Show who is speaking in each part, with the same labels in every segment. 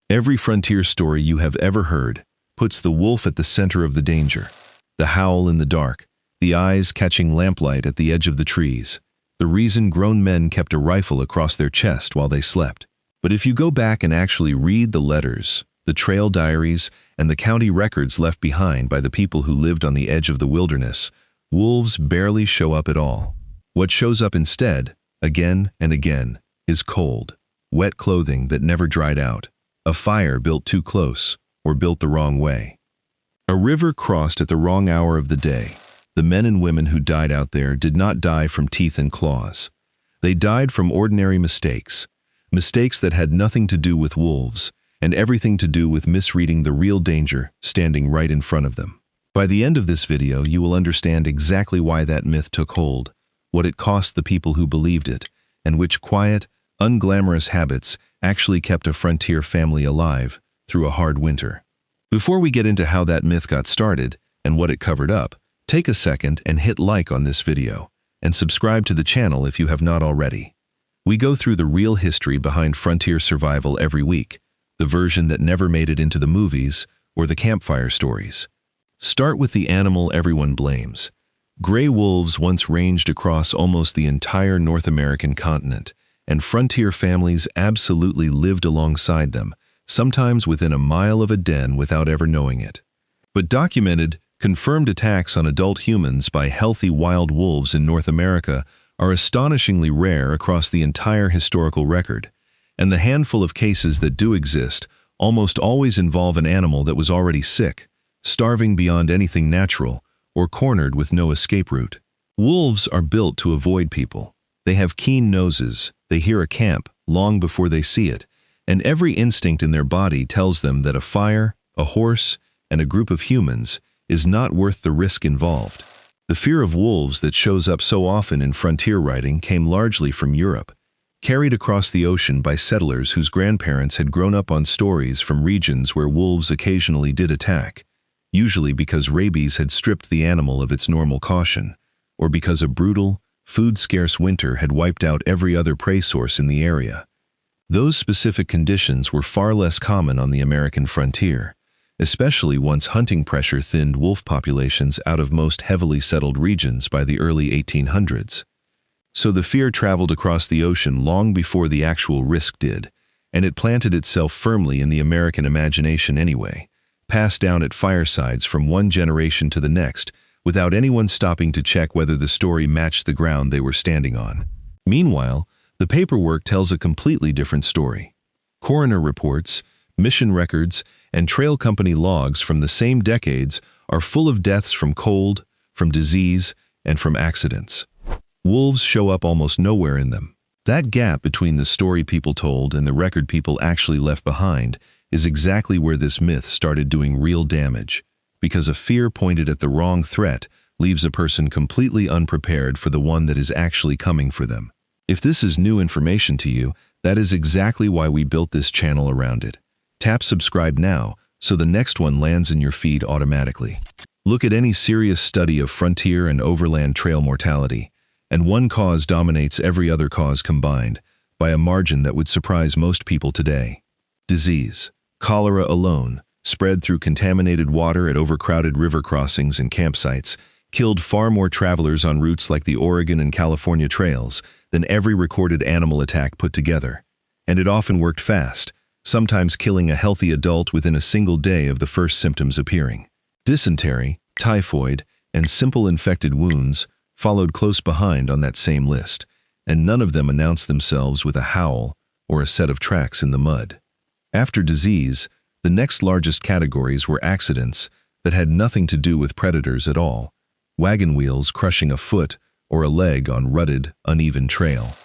Speaker 1: Every frontier story you have ever heard puts the wolf at the center of the danger. The howl in the dark, the eyes catching lamplight at the edge of the trees, the reason grown men kept a rifle across their chest while they slept. But if you go back and actually read the letters, the trail diaries, and the county records left behind by the people who lived on the edge of the wilderness, wolves barely show up at all. What shows up instead, again and again, is cold, wet clothing that never dried out, a fire built too close or built the wrong way, a river crossed at the wrong hour of the day. The men and women who died out there did not die from teeth and claws. They died from ordinary mistakes, mistakes that had nothing to do with wolves and everything to do with misreading the real danger standing right in front of them. By the end of this video, you will understand exactly why that myth took hold, what it cost the people who believed it, and which quiet, unglamorous habits actually kept a frontier family alive through a hard winter. Before we get into how that myth got started and what it covered up, take a second and hit like on this video, and subscribe to the channel if you have not already. We go through the real history behind frontier survival every week, the version that never made it into the movies or the campfire stories. Start with the animal everyone blames. Gray wolves once ranged across almost the entire North American continent, and frontier families absolutely lived alongside them, sometimes within a mile of a den without ever knowing it. But documented, confirmed attacks on adult humans by healthy wild wolves in North America are astonishingly rare across the entire historical record, and the handful of cases that do exist almost always involve an animal that was already sick, starving beyond anything natural, or cornered with no escape route. Wolves are built to avoid people. They have keen noses, they hear a camp long before they see it, and every instinct in their body tells them that a fire, a horse, and a group of humans is not worth the risk involved. The fear of wolves that shows up so often in frontier writing came largely from Europe, carried across the ocean by settlers whose grandparents had grown up on stories from regions where wolves occasionally did attack, usually because rabies had stripped the animal of its normal caution, or because a brutal, food-scarce winter had wiped out every other prey source in the area. Those specific conditions were far less common on the American frontier, especially once hunting pressure thinned wolf populations out of most heavily settled regions by the early 1800s. So the fear traveled across the ocean long before the actual risk did, and it planted itself firmly in the American imagination anyway, passed down at firesides from one generation to the next, without anyone stopping to check whether the story matched the ground they were standing on. Meanwhile, the paperwork tells a completely different story. Coroner reports, mission records, and trail company logs from the same decades are full of deaths from cold, from disease, and from accidents. Wolves show up almost nowhere in them. That gap between the story people told and the record people actually left behind is exactly where this myth started doing real damage, because a fear pointed at the wrong threat leaves a person completely unprepared for the one that is actually coming for them. If this is new information to you, that is exactly why we built this channel around it. Tap subscribe now so the next one lands in your feed automatically. Look at any serious study of frontier and overland trail mortality, and one cause dominates every other cause combined, by a margin that would surprise most people today. Disease. Cholera alone, spread through contaminated water at overcrowded river crossings and campsites, killed far more travelers on routes like the Oregon and California trails than every recorded animal attack put together. And it often worked fast, sometimes killing a healthy adult within a single day of the first symptoms appearing. Dysentery, typhoid, and simple infected wounds followed close behind on that same list, and none of them announced themselves with a howl or a set of tracks in the mud. After disease, the next largest categories were accidents that had nothing to do with predators at all, wagon wheels crushing a foot or a leg on rutted, uneven trail,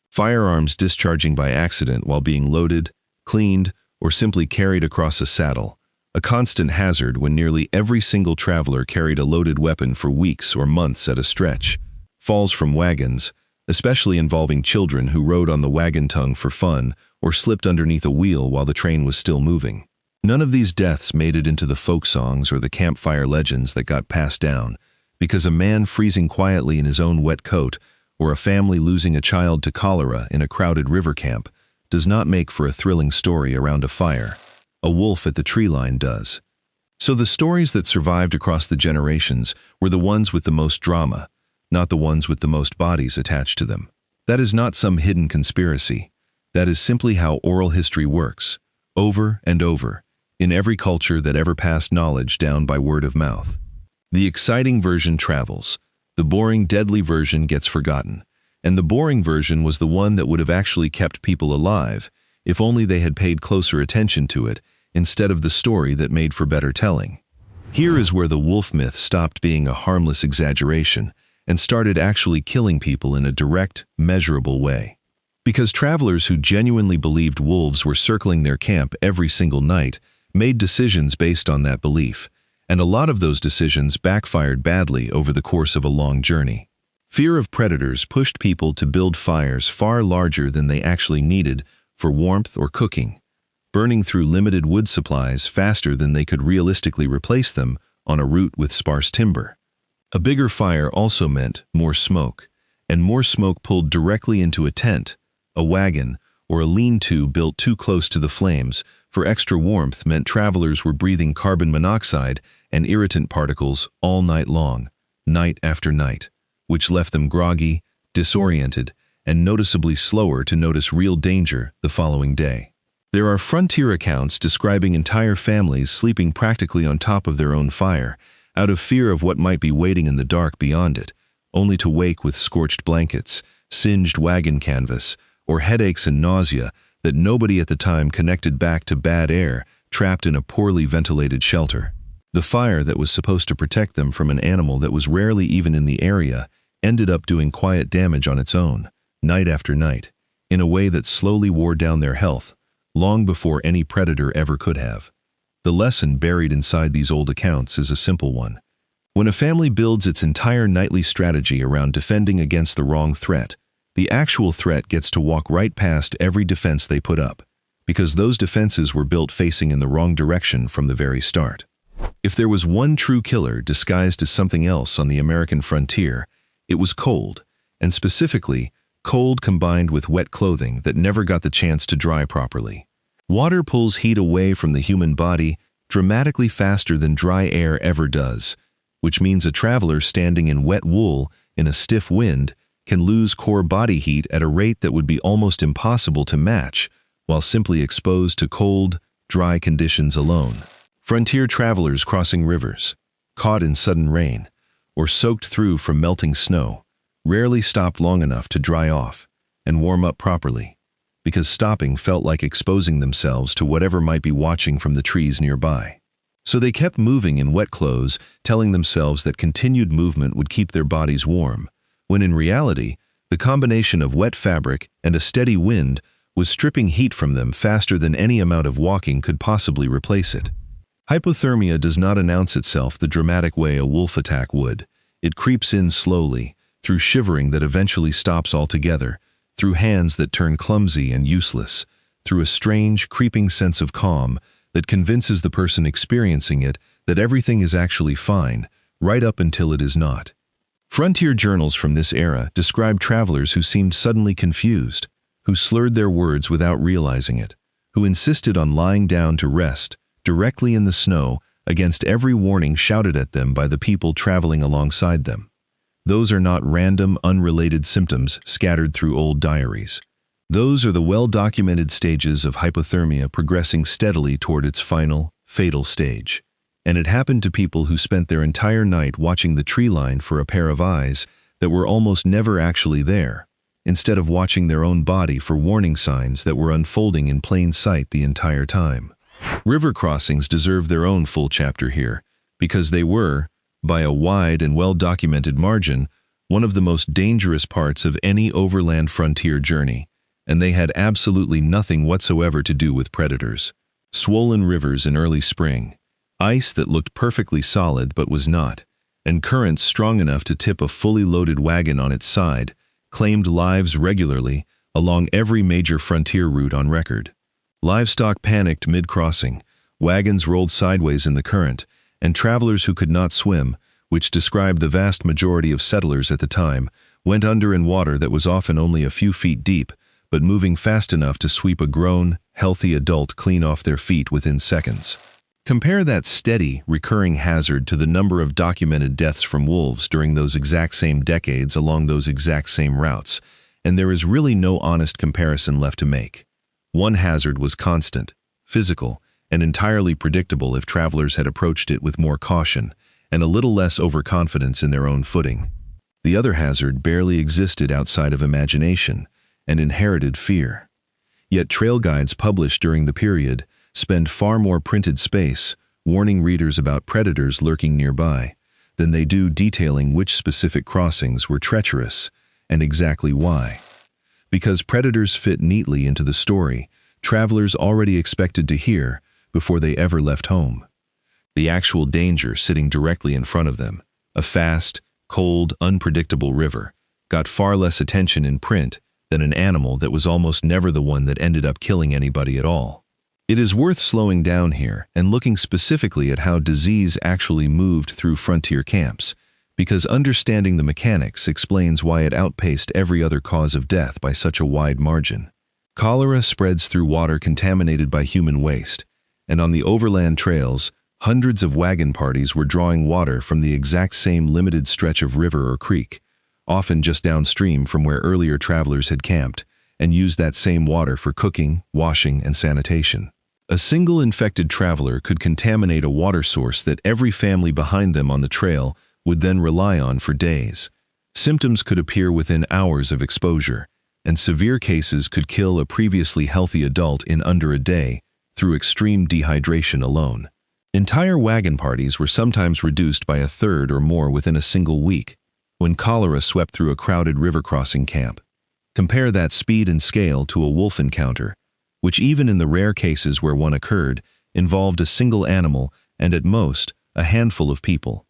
Speaker 1: firearms discharging by accident while being loaded, cleaned, or simply carried across a saddle, a constant hazard when nearly every single traveler carried a loaded weapon for weeks or months at a stretch, falls from wagons, especially involving children who rode on the wagon tongue for fun or slipped underneath a wheel while the train was still moving. None of these deaths made it into the folk songs or the campfire legends that got passed down, because a man freezing quietly in his own wet coat or a family losing a child to cholera in a crowded river camp does not make for a thrilling story around a fire, a wolf at the tree line does. So the stories that survived across the generations were the ones with the most drama, not the ones with the most bodies attached to them. That is not some hidden conspiracy. That is simply how oral history works, over and over, in every culture that ever passed knowledge down by word of mouth. The exciting version travels, the boring, deadly version gets forgotten, and the boring version was the one that would have actually kept people alive if only they had paid closer attention to it instead of the story that made for better telling. Here is where the wolf myth stopped being a harmless exaggeration and started actually killing people in a direct, measurable way. Because travelers who genuinely believed wolves were circling their camp every single night made decisions based on that belief, and a lot of those decisions backfired badly over the course of a long journey. Fear of predators pushed people to build fires far larger than they actually needed for warmth or cooking, burning through limited wood supplies faster than they could realistically replace them on a route with sparse timber. A bigger fire also meant more smoke, and more smoke pulled directly into a tent, a wagon, or a lean-to built too close to the flames for extra warmth meant travelers were breathing carbon monoxide and irritant particles all night long, night after night, which left them groggy, disoriented, and noticeably slower to notice real danger the following day. There are frontier accounts describing entire families sleeping practically on top of their own fire, out of fear of what might be waiting in the dark beyond it, only to wake with scorched blankets, singed wagon canvas, or headaches and nausea that nobody at the time connected back to bad air trapped in a poorly ventilated shelter. The fire that was supposed to protect them from an animal that was rarely even in the area ended up doing quiet damage on its own, night after night, in a way that slowly wore down their health, long before any predator ever could have. The lesson buried inside these old accounts is a simple one. When a family builds its entire nightly strategy around defending against the wrong threat, the actual threat gets to walk right past every defense they put up, because those defenses were built facing in the wrong direction from the very start. If there was one true killer disguised as something else on the American frontier, it was cold, and specifically, cold combined with wet clothing that never got the chance to dry properly. Water pulls heat away from the human body dramatically faster than dry air ever does, which means a traveler standing in wet wool in a stiff wind can lose core body heat at a rate that would be almost impossible to match while simply exposed to cold, dry conditions alone. Frontier travelers crossing rivers, caught in sudden rain, or soaked through from melting snow, rarely stopped long enough to dry off and warm up properly, because stopping felt like exposing themselves to whatever might be watching from the trees nearby. So they kept moving in wet clothes, telling themselves that continued movement would keep their bodies warm, when in reality, the combination of wet fabric and a steady wind was stripping heat from them faster than any amount of walking could possibly replace it. Hypothermia does not announce itself the dramatic way a wolf attack would. It creeps in slowly, through shivering that eventually stops altogether, through hands that turn clumsy and useless, through a strange, creeping sense of calm that convinces the person experiencing it that everything is actually fine, right up until it is not. Frontier journals from this era describe travelers who seemed suddenly confused, who slurred their words without realizing it, who insisted on lying down to rest, directly in the snow, against every warning shouted at them by the people traveling alongside them. Those are not random, unrelated symptoms scattered through old diaries. Those are the well-documented stages of hypothermia progressing steadily toward its final, fatal stage. And it happened to people who spent their entire night watching the tree line for a pair of eyes that were almost never actually there, instead of watching their own body for warning signs that were unfolding in plain sight the entire time. River crossings deserve their own full chapter here, because they were, by a wide and well-documented margin, one of the most dangerous parts of any overland frontier journey, and they had absolutely nothing whatsoever to do with predators. Swollen rivers in early spring, ice that looked perfectly solid but was not, and currents strong enough to tip a fully loaded wagon on its side, claimed lives regularly along every major frontier route on record. Livestock panicked mid-crossing, wagons rolled sideways in the current, and travelers who could not swim, which described the vast majority of settlers at the time, went under in water that was often only a few feet deep, but moving fast enough to sweep a grown, healthy adult clean off their feet within seconds. Compare that steady, recurring hazard to the number of documented deaths from wolves during those exact same decades along those exact same routes, and there is really no honest comparison left to make. One hazard was constant, physical, and entirely predictable if travelers had approached it with more caution and a little less overconfidence in their own footing. The other hazard barely existed outside of imagination and inherited fear. Yet trail guides published during the period spend far more printed space warning readers about predators lurking nearby than they do detailing which specific crossings were treacherous and exactly why. Because predators fit neatly into the story travelers already expected to hear before they ever left home. The actual danger sitting directly in front of them, a fast, cold, unpredictable river, got far less attention in print than an animal that was almost never the one that ended up killing anybody at all. It is worth slowing down here and looking specifically at how disease actually moved through frontier camps, because understanding the mechanics explains why it outpaced every other cause of death by such a wide margin. Cholera spreads through water contaminated by human waste, and on the overland trails, hundreds of wagon parties were drawing water from the exact same limited stretch of river or creek, often just downstream from where earlier travelers had camped, and used that same water for cooking, washing, and sanitation. A single infected traveler could contaminate a water source that every family behind them on the trail would then rely on for days. Symptoms could appear within hours of exposure, and severe cases could kill a previously healthy adult in under a day through extreme dehydration alone. Entire wagon parties were sometimes reduced by a third or more within a single week, when cholera swept through a crowded river crossing camp. Compare that speed and scale to a wolf encounter, which even in the rare cases where one occurred, involved a single animal and at most, a handful of people.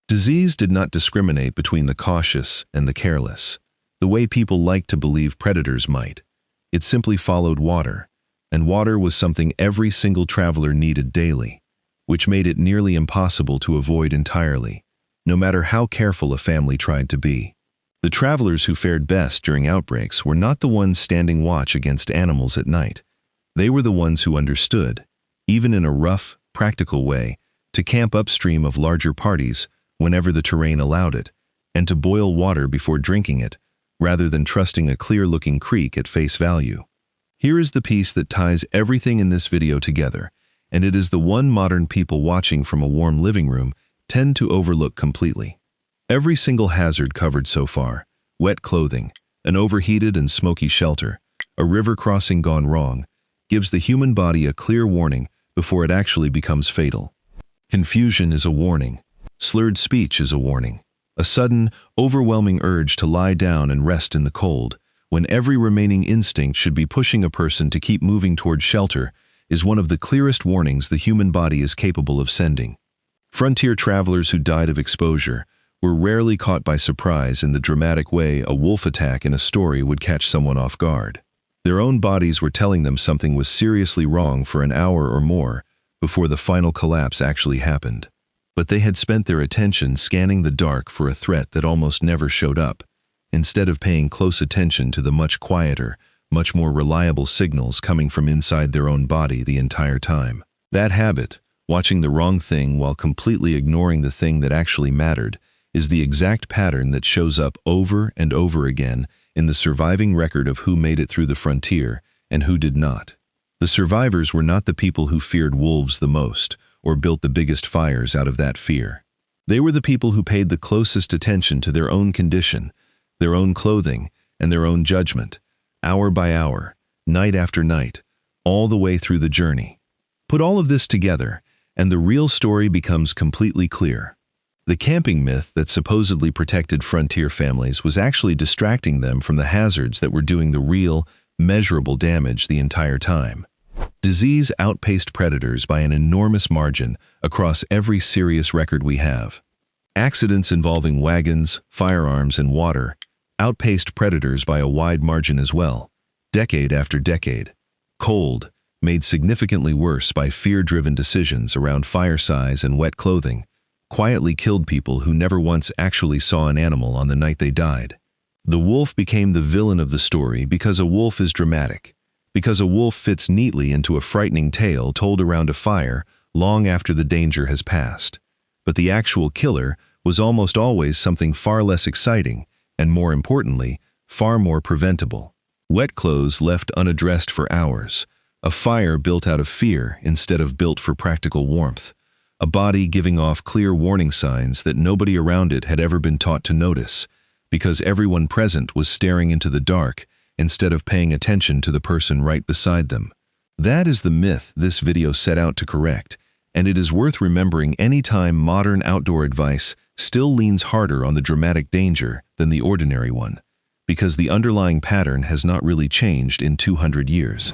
Speaker 1: Disease did not discriminate between the cautious and the careless, the way people like to believe predators might. It simply followed water, and water was something every single traveler needed daily, which made it nearly impossible to avoid entirely, no matter how careful a family tried to be. The travelers who fared best during outbreaks were not the ones standing watch against animals at night. They were the ones who understood, even in a rough, practical way, to camp upstream of larger parties whenever the terrain allowed it, and to boil water before drinking it, rather than trusting a clear-looking creek at face value. Here is the piece that ties everything in this video together, and it is the one modern people watching from a warm living room tend to overlook completely. Every single hazard covered so far, wet clothing, an overheated and smoky shelter, a river crossing gone wrong, gives the human body a clear warning before it actually becomes fatal. Confusion is a warning. Slurred speech is a warning. A sudden, overwhelming urge to lie down and rest in the cold, when every remaining instinct should be pushing a person to keep moving toward shelter, is one of the clearest warnings the human body is capable of sending. Frontier travelers who died of exposure were rarely caught by surprise in the dramatic way a wolf attack in a story would catch someone off guard. Their own bodies were telling them something was seriously wrong for an hour or more before the final collapse actually happened. But they had spent their attention scanning the dark for a threat that almost never showed up, instead of paying close attention to the much quieter, much more reliable signals coming from inside their own body the entire time. That habit, watching the wrong thing while completely ignoring the thing that actually mattered, is the exact pattern that shows up over and over again in the surviving record of who made it through the frontier and who did not. The survivors were not the people who feared wolves the most or built the biggest fires out of that fear. They were the people who paid the closest attention to their own condition, their own clothing, and their own judgment, hour by hour, night after night, all the way through the journey. Put all of this together, and the real story becomes completely clear. The camping myth that supposedly protected frontier families was actually distracting them from the hazards that were doing the real, measurable damage the entire time. Disease outpaced predators by an enormous margin across every serious record we have. Accidents involving wagons, firearms, and water outpaced predators by a wide margin as well, decade after decade. Cold, made significantly worse by fear-driven decisions around fire size and wet clothing, quietly killed people who never once actually saw an animal on the night they died. The wolf became the villain of the story because a wolf is dramatic, because a wolf fits neatly into a frightening tale told around a fire long after the danger has passed. But the actual killer was almost always something far less exciting, and more importantly, far more preventable. Wet clothes left unaddressed for hours, a fire built out of fear instead of built for practical warmth, a body giving off clear warning signs that nobody around it had ever been taught to notice, because everyone present was staring into the dark instead of paying attention to the person right beside them. That is the myth this video set out to correct, and it is worth remembering any time modern outdoor advice still leans harder on the dramatic danger than the ordinary one, because the underlying pattern has not really changed in 200 years.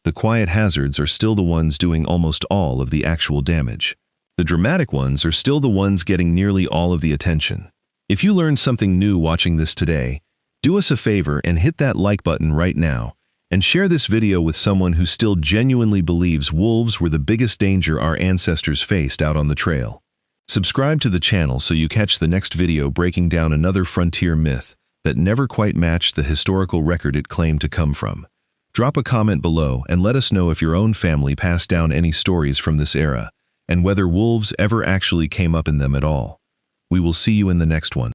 Speaker 1: The quiet hazards are still the ones doing almost all of the actual damage. The dramatic ones are still the ones getting nearly all of the attention. If you learned something new watching this today, do us a favor and hit that like button right now, and share this video with someone who still genuinely believes wolves were the biggest danger our ancestors faced out on the trail. Subscribe to the channel so you catch the next video breaking down another frontier myth that never quite matched the historical record it claimed to come from. Drop a comment below and let us know if your own family passed down any stories from this era, and whether wolves ever actually came up in them at all. We will see you in the next one.